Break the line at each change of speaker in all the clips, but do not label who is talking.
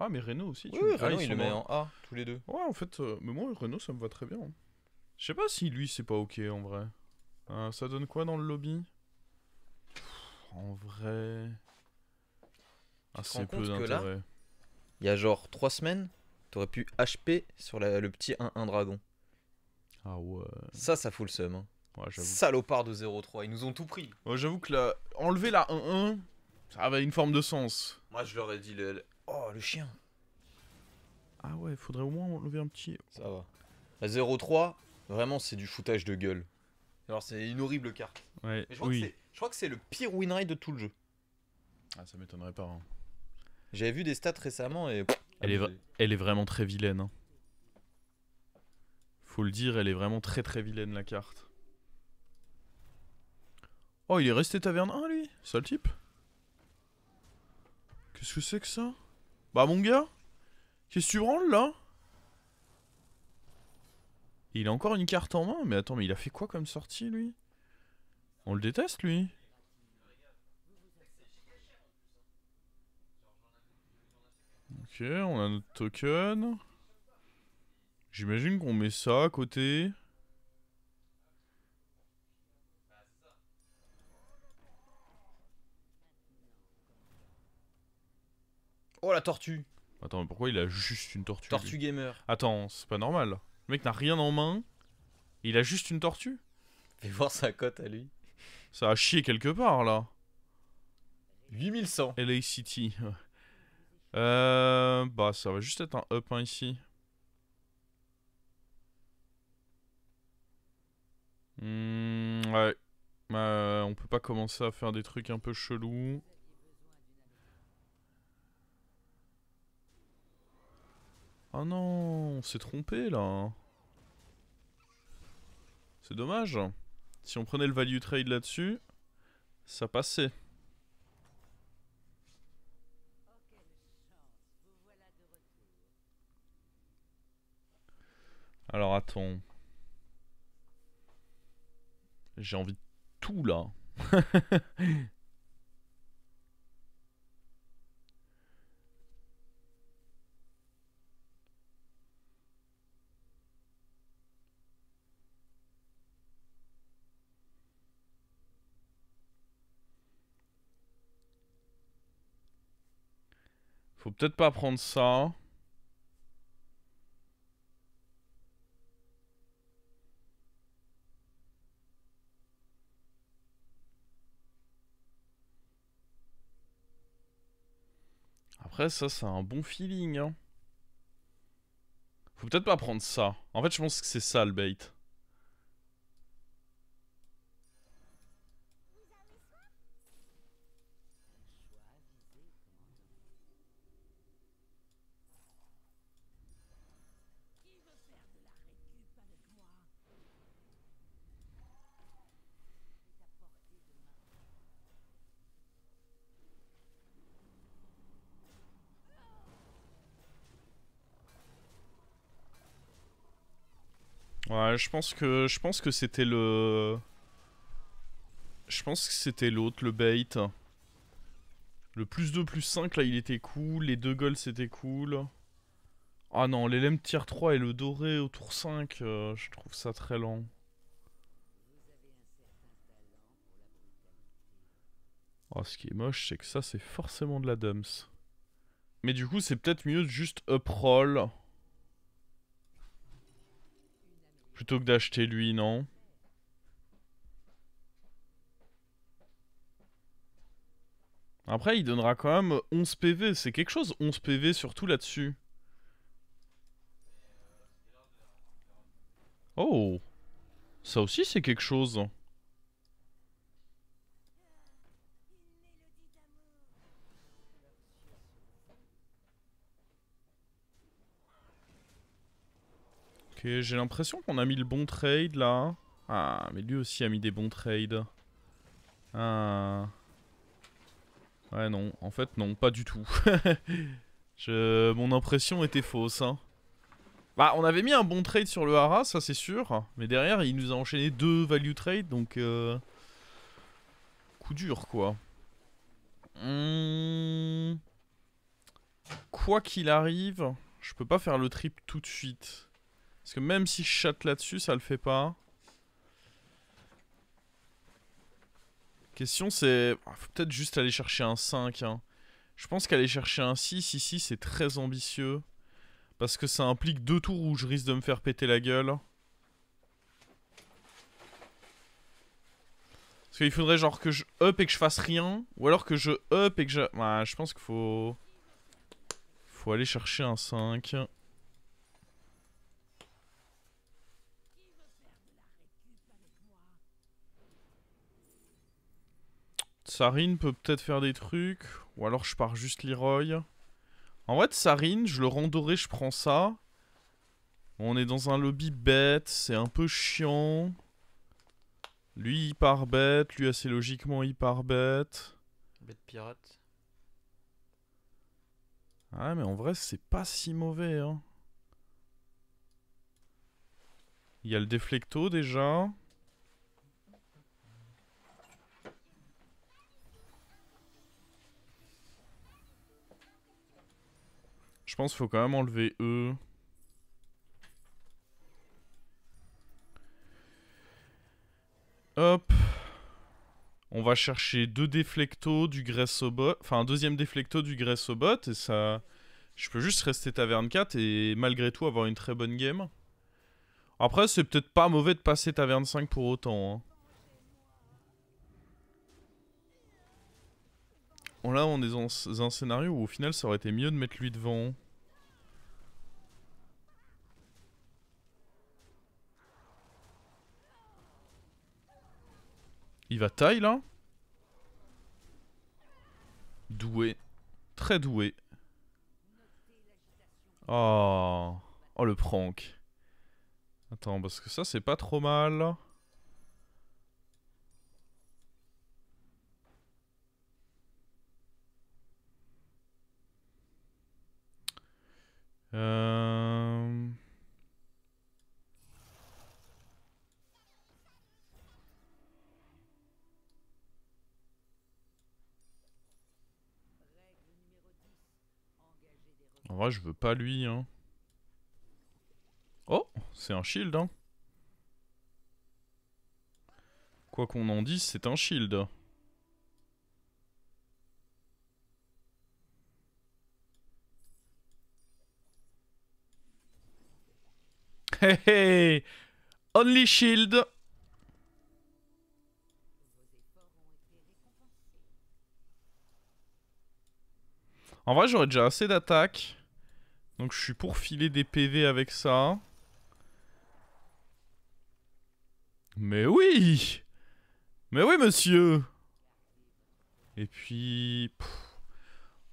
Ah, mais Renault aussi,
Oui,
tu
oui,
me... Ah,
Renault,
ils
il
sont
le met
dans...
en A, tous les deux.
Ouais, en fait, mais moi, Renault, ça me va très bien. Je sais pas si lui, c'est pas ok, en vrai. Ça donne quoi dans le lobby? En vrai...
Tu te rends
Assez peu
compte que là,
d'intérêt.
il y a genre 3 semaines, t'aurais pu HP sur le petit 1-1 dragon.
Ah ouais...
Ça fout le seum. Hein.
Ouais, j'avoue.
Salopard de 0-3, ils nous ont tout pris.
Ouais, j'avoue que la... enlever la 1-1, ça avait une forme de sens.
Moi, je leur ai dit Oh, le chien.
Ah ouais, faudrait au moins enlever un petit...
Ça va. La 0-3, vraiment, c'est du foutage de gueule. Alors, c'est une horrible carte.
Ouais,
Mais
oui.
je crois que c'est le pire winrate de tout le jeu.
Ah, ça m'étonnerait pas. Hein.
J'avais vu des stats récemment et...
Elle est vraiment très vilaine. Hein. Faut le dire, elle est vraiment très très vilaine la carte. Oh, il est resté taverne 1 lui? Sale type. Qu'est-ce que c'est que ça? Bah mon gars, qu'est-ce que tu branles là? Il a encore une carte en main? Mais attends, mais il a fait quoi comme sortie lui? On le déteste lui? Ok, on a notre token. J'imagine qu'on met ça à côté.
Oh, la tortue.
Attends, mais pourquoi il a juste une tortue
Tortue
lui?
gamer.
Attends, c'est pas normal. Le mec n'a rien en main. Il a juste une tortue?
Fais voir sa cote à lui.
Ça a chié quelque part là.
8100.
LA City. Bah ça va juste être un up hein, ici. Ouais. On peut pas commencer à faire des trucs un peu chelous. Ah non, on s'est trompé là. C'est dommage. Si on prenait le value trade là-dessus, ça passait. Alors attends. J'ai envie de tout là. Faut peut-être pas prendre ça. Après ça, c'est un bon feeling hein. Faut peut-être pas prendre ça. En fait, je pense que c'est ça le bait. Ouais, je pense que c'était le... Je pense que c'était l'autre, le bait. Le plus 2 plus 5 là il était cool, les deux golds c'était cool. Ah non, l'LM tier 3 et le doré au tour 5, je trouve ça très lent. Oh, ce qui est moche, c'est que ça c'est forcément de la dumps. Mais du coup c'est peut-être mieux de juste uproll. Plutôt que d'acheter lui, non? Après il donnera quand même 11 PV, c'est quelque chose 11 PV surtout là-dessus. Oh, ça aussi c'est quelque chose. Ok, j'ai l'impression qu'on a mis le bon trade là. Ah, mais lui aussi a mis des bons trades. Ah. Ouais, non, en fait, non, pas du tout. Mon impression était fausse. Hein. Bah, on avait mis un bon trade sur le Hara, ça c'est sûr. Mais derrière, il nous a enchaîné 2 value trade, donc. Coup dur, quoi. quoi qu'il arrive, je peux pas faire le trip tout de suite. Parce que même si je chatte là-dessus, ça le fait pas. Question c'est... faut peut-être juste aller chercher un 5. Hein. Je pense qu'aller chercher un 6 ici, c'est très ambitieux. Parce que ça implique 2 tours où je risque de me faire péter la gueule. Parce qu'il faudrait genre que je up et que je fasse rien. Ou alors que je up et que je... Ouais, je pense qu'il faut... Faut aller chercher un 5. Tsarine peut peut-être faire des trucs. Ou alors je pars juste Leroy. En vrai, Tsarine, je le rends doré, je prends ça. On est dans un lobby bête, c'est un peu chiant. Lui, il part bête. Lui, assez logiquement, il part bête.
Bête pirate.
Ah, mais en vrai, c'est pas si mauvais, hein. Il y a le déflecto, déjà. Je pense qu'il faut quand même enlever eux. Hop. On va chercher 2 déflectos du Gressobot. Enfin, un deuxième déflecto du Gressobot. Et ça... Je peux juste rester taverne 4 et malgré tout avoir une très bonne game. Après, c'est peut-être pas mauvais de passer taverne 5 pour autant. Hein. Bon, là, on est dans un scénario où au final, ça aurait été mieux de mettre lui devant. Il va taille, là. Doué. Très doué. Oh. Oh, le prank. Attends, parce que ça, c'est pas trop mal. Euh... En vrai, je veux pas lui, hein. Oh, c'est un shield, hein. Quoi qu'on en dise, c'est un shield. Hey hey! Only shield! En vrai, j'aurais déjà assez d'attaque. Donc je suis pour filer des PV avec ça. Mais oui! Mais oui, monsieur! Et puis...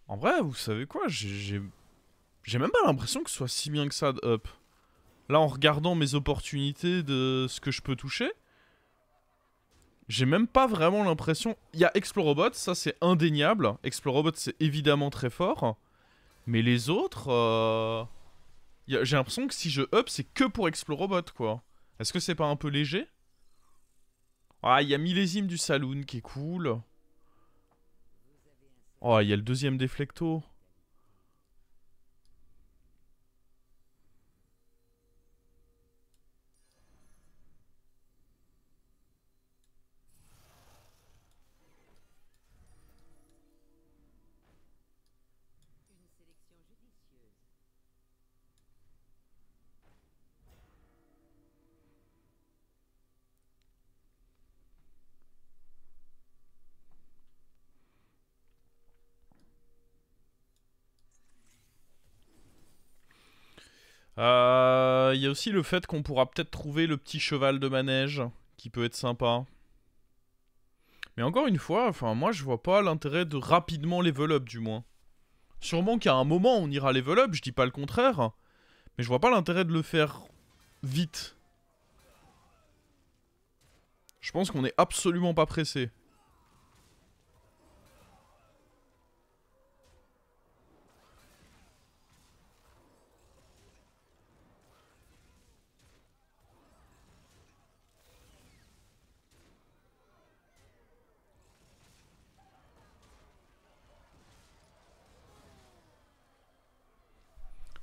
En vrai, vous savez quoi? J'ai même pas l'impression que ce soit si bien que ça de up. Là, en regardant mes opportunités de ce que je peux toucher, j'ai même pas vraiment l'impression... Il y a Explorobot, ça c'est indéniable. Explorobot, c'est évidemment très fort. Mais les autres... J'ai l'impression que si je up, c'est que pour Explorobot, quoi. Est-ce que c'est pas un peu léger? Ah, il y a Millésime du Saloon qui est cool. Oh, il y a le deuxième déflecto. Il y a aussi le fait qu'on pourra peut-être trouver le petit cheval de manège, qui peut être sympa. Mais encore une fois, enfin moi je vois pas l'intérêt de rapidement level up du moins. Sûrement qu'à un moment on ira level up, je dis pas le contraire. Mais je vois pas l'intérêt de le faire vite. Je pense qu'on est absolument pas pressé.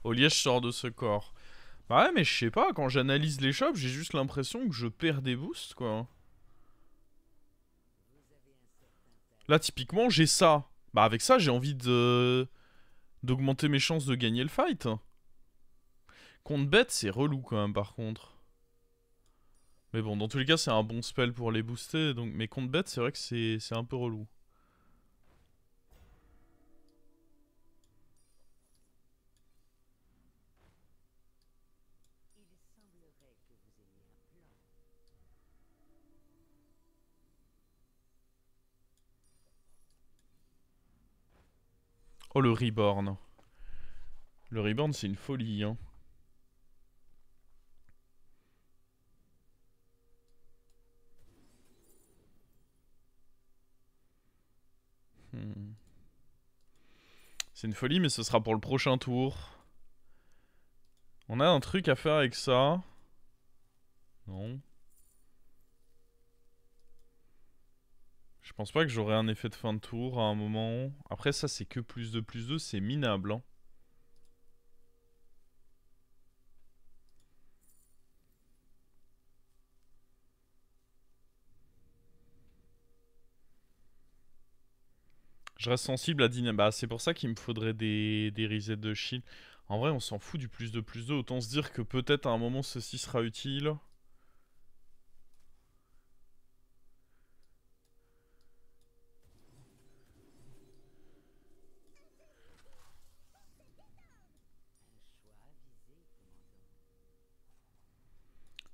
Au liège sort de ce corps. Bah ouais, mais je sais pas, quand j'analyse les shops, j'ai juste l'impression que je perds des boosts, quoi. Là, typiquement, j'ai ça. Bah avec ça, j'ai envie de d'augmenter mes chances de gagner le fight. Contre bête, c'est relou quand même, par contre. Mais bon, dans tous les cas, c'est un bon spell pour les booster. Donc... Mais contre bête, c'est vrai que c'est un peu relou. Oh, le Reborn. Le Reborn, c'est une folie, hein. C'est une folie, mais ce sera pour le prochain tour. On a un truc à faire avec ça. Non. Je pense pas que j'aurai un effet de fin de tour à un moment. Après, ça, c'est que plus 2, c'est minable, hein. Je reste sensible à dynamique. Bah, c'est pour ça qu'il me faudrait des resets de shield. En vrai, on s'en fout du plus 2. Autant se dire que peut-être à un moment, ceci sera utile.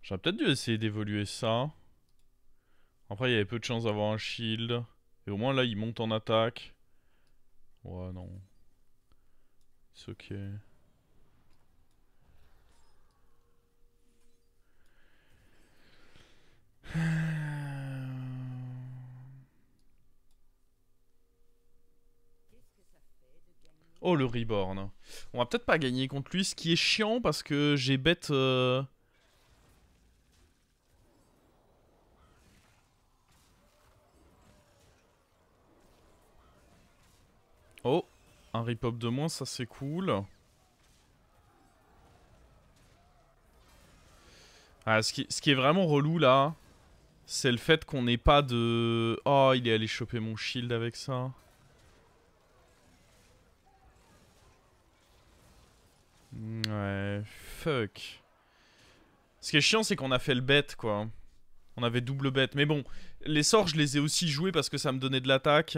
J'aurais peut-être dû essayer d'évoluer ça. Après, il y avait peu de chances d'avoir un shield. Et au moins, là, il monte en attaque. Ouais, non. C'est ok. Oh, le Reborn. On va peut-être pas gagner contre lui, ce qui est chiant parce que j'ai bête... Oh, un rip-hop de moins, ça c'est cool. Ah, ce qui est vraiment relou là, c'est le fait qu'on n'ait pas de... Oh, il est allé choper mon shield avec ça. Ouais, fuck. Ce qui est chiant, c'est qu'on a fait le bet, quoi. On avait double bet. Mais bon, les sorts, je les ai aussi joués parce que ça me donnait de l'attaque.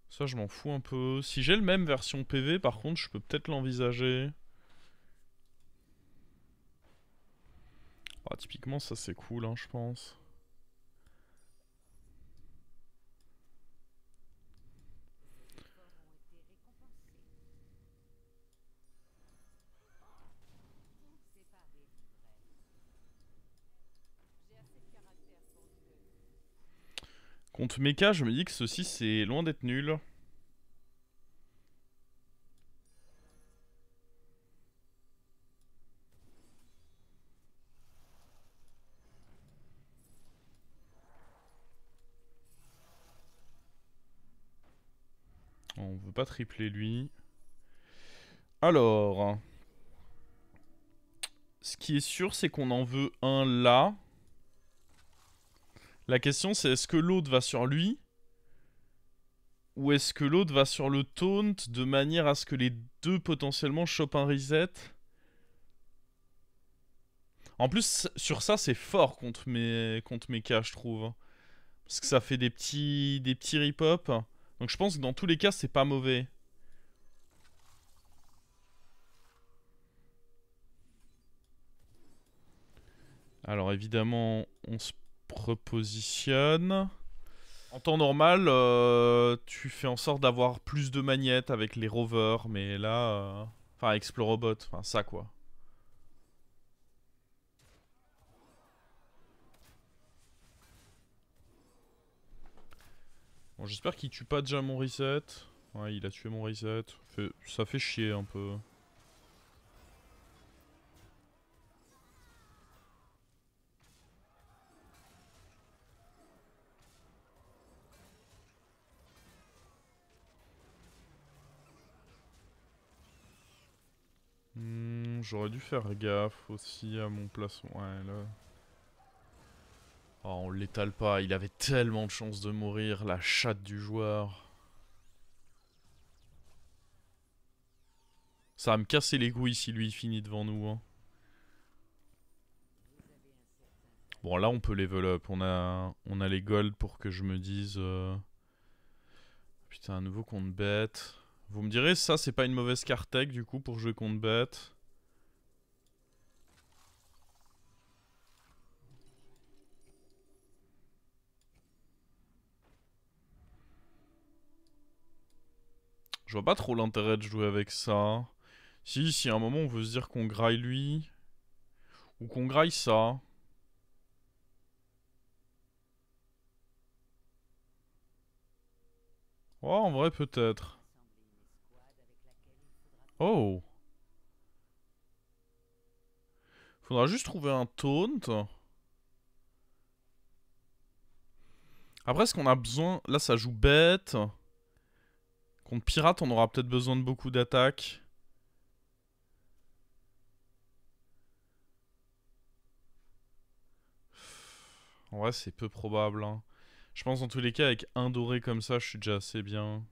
Ça, je m'en fous un peu. Si j'ai le même version PV, par contre, je peux peut-être l'envisager. Oh, typiquement, ça c'est cool, hein, je pense. Contre Mecha, je me dis que ceci, c'est loin d'être nul. On veut pas tripler lui. Alors... Ce qui est sûr, c'est qu'on en veut un là. La question, c'est est-ce que l'autre va sur lui? Ou est-ce que l'autre va sur le taunt de manière à ce que les deux potentiellement chopent un reset? En plus, sur ça, c'est fort contre mes cas, je trouve. Parce que ça fait des petits rip-hop. Donc je pense que dans tous les cas, c'est pas mauvais. Alors évidemment, on se repositionne. En temps normal, tu fais en sorte d'avoir plus de magnettes avec les rovers, mais là... Enfin, Explorobot, enfin ça quoi. Bon, j'espère qu'il tue pas déjà mon reset. Ouais, il a tué mon reset. Ça fait chier un peu. j'aurais dû faire gaffe aussi à mon placement. Ouais, là... Oh, on l'étale pas, il avait tellement de chances de mourir, la chatte du joueur. Ça va me casser les couilles si lui il finit devant nous. Hein. Bon, là on peut level up, on a les golds pour que je me dise... Putain, un nouveau contre bête. Vous me direz, ça c'est pas une mauvaise carte tech du coup pour jouer contre bête. Je vois pas trop l'intérêt de jouer avec ça. Si à un moment on veut se dire qu'on graille lui. Ou qu'on graille ça. Oh, en vrai peut-être. Oh. Faudra juste trouver un taunt. Après, est-ce qu'on a besoin... Là, ça joue bête. Contre pirate, on aura peut-être besoin de beaucoup d'attaques. En vrai, c'est peu probable. Hein. Je pense, dans tous les cas, avec un doré comme ça, je suis déjà assez bien.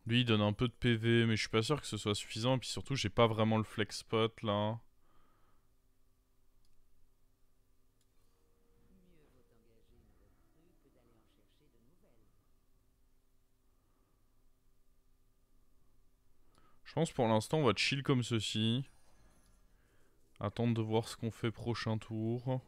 Lui, il donne un peu de PV, mais je suis pas sûr que ce soit suffisant. Et puis surtout, j'ai pas vraiment le flex spot, là. Je pense pour l'instant on va chill comme ceci. Attendre de voir ce qu'on fait prochain tour.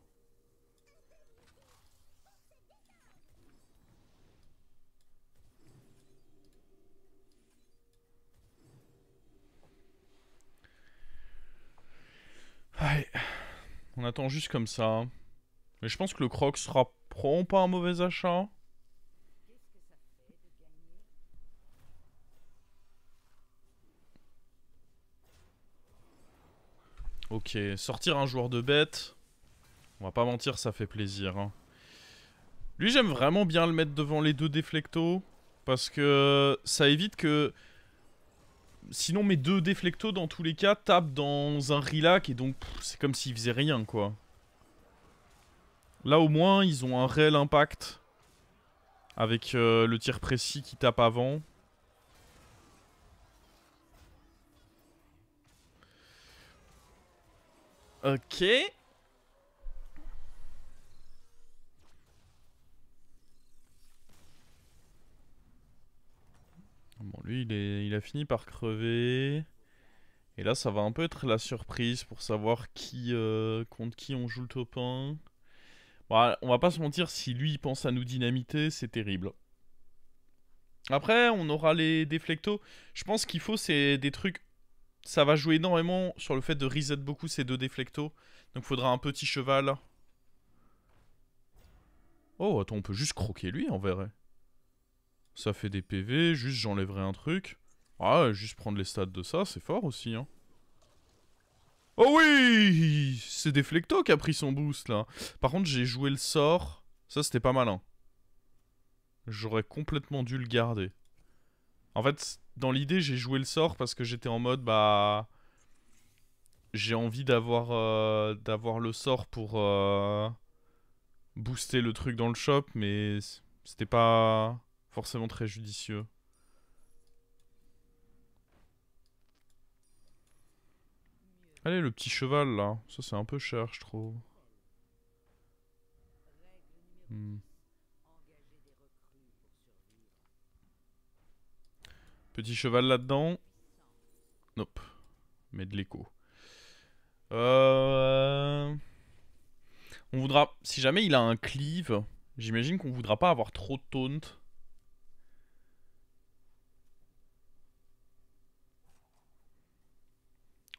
Allez. On attend juste comme ça. Mais je pense que le croc sera probablement pas un mauvais achat. Ok, sortir un joueur de bête. On va pas mentir, ça fait plaisir. Hein. Lui, j'aime vraiment bien le mettre devant les deux déflectos. Parce que ça évite que... Sinon, mes deux déflectos, dans tous les cas, tapent dans un relac. Et donc, c'est comme s'ils faisaient rien, quoi. Là, au moins, ils ont un réel impact. Avec le tir précis qui tape avant. Ok. Bon, lui, il a fini par crever. Et là, ça va un peu être la surprise pour savoir qui contre qui on joue le top 1. Bon, on va pas se mentir, si lui, il pense à nous dynamiter, c'est terrible. Après, on aura les déflectos. Je pense qu'il faut, c'est des trucs... Ça va jouer énormément sur le fait de reset beaucoup ces deux déflectos. Donc, faudra un petit cheval. Oh, attends, on peut juste croquer lui, en vrai. Ça fait des PV, juste j'enlèverai un truc. Ah, juste prendre les stats de ça, c'est fort aussi, hein. Oh oui! C'est Deflecto qui a pris son boost, là. Par contre, j'ai joué le sort. Ça, c'était pas malin. J'aurais complètement dû le garder. En fait, dans l'idée, j'ai joué le sort parce que j'étais en mode, bah... J'ai envie d'avoir le sort pour booster le truc dans le shop, mais c'était pas forcément très judicieux. Allez, le petit cheval, là. Ça, c'est un peu cher, je trouve. Petit cheval là-dedans. Nope. Mais de l'écho. On voudra... Si jamais il a un cleave, j'imagine qu'on voudra pas avoir trop de taunt.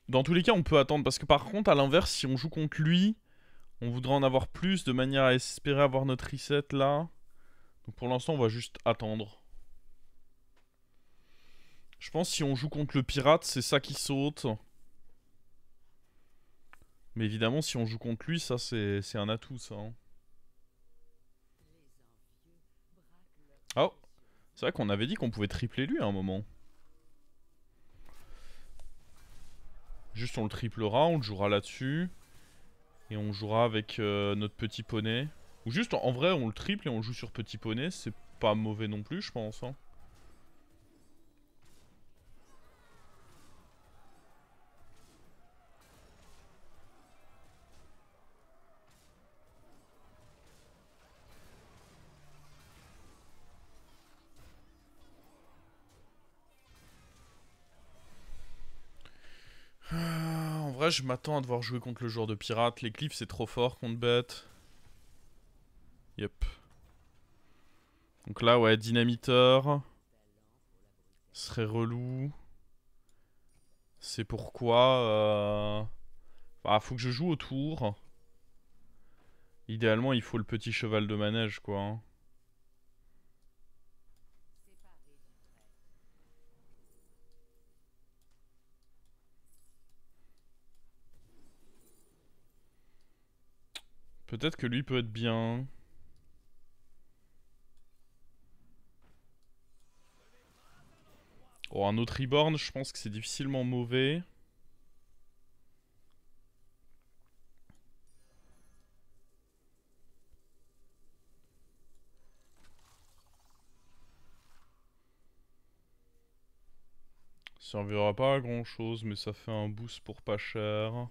Dans tous les cas, on peut attendre. Parce que par contre, à l'inverse, si on joue contre lui, on voudra en avoir plus de manière à espérer avoir notre reset là. Donc pour l'instant, on va juste attendre. Je pense que si on joue contre le pirate, c'est ça qui saute. Mais évidemment, si on joue contre lui, ça c'est un atout, ça. Hein. Oh, C'est vrai qu'on avait dit qu'on pouvait tripler lui à un moment. Juste on le triplera, on le jouera là-dessus. Et on jouera avec notre petit poney. Ou juste en vrai on le triple et on le joue sur petit poney. C'est pas mauvais non plus je pense. Hein. En vrai, je m'attends à devoir jouer contre le joueur de pirate. Les cliffs, c'est trop fort contre bête. Yep. Donc là, ouais, dynamiteur. Serait relou. C'est pourquoi... Bah, faut que je joue autour. Idéalement, il faut le petit cheval de manège, quoi. Hein. Peut-être que lui peut être bien. Oh, un autre reborn, je pense que c'est difficilement mauvais. Ça servira pas à grand chose, mais ça fait un boost pour pas cher.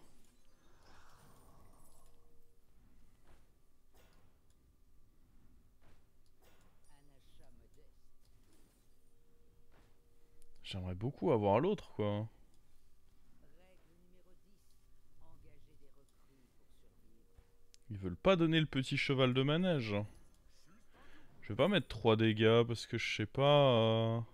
J'aimerais beaucoup avoir l'autre, quoi. Ils veulent pas donner le petit cheval de manège. Je vais pas mettre 3 dégâts parce que je sais pas...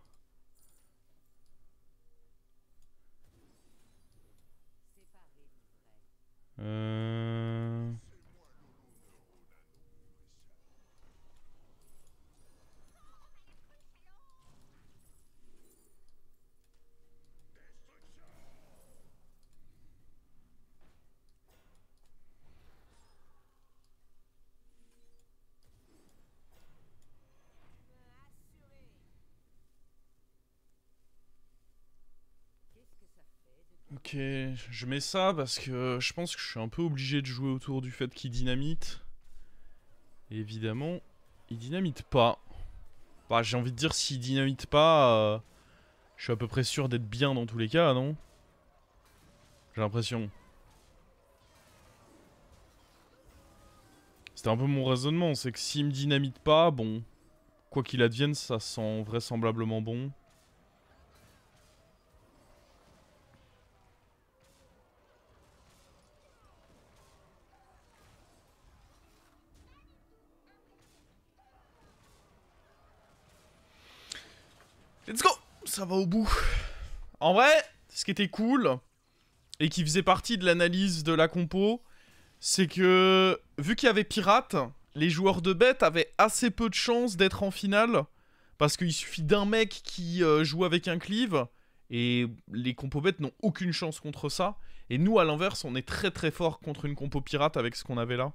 Ok, je mets ça parce que je pense que je suis un peu obligé de jouer autour du fait qu'il dynamite. Et évidemment, il dynamite pas. Bah, j'ai envie de dire, s'il dynamite pas, je suis à peu près sûr d'être bien dans tous les cas, non? J'ai l'impression. C'était un peu mon raisonnement, c'est que s'il me dynamite pas, bon, quoi qu'il advienne, ça sent vraisemblablement bon. Let's go! Ça va au bout. En vrai, ce qui était cool, et qui faisait partie de l'analyse de la compo, c'est que, vu qu'il y avait pirate, les joueurs de bête avaient assez peu de chances d'être en finale, parce qu'il suffit d'un mec qui joue avec un cleave, et les compos bêtes n'ont aucune chance contre ça. Et nous, à l'inverse, on est très très fort contre une compo pirate avec ce qu'on avait là.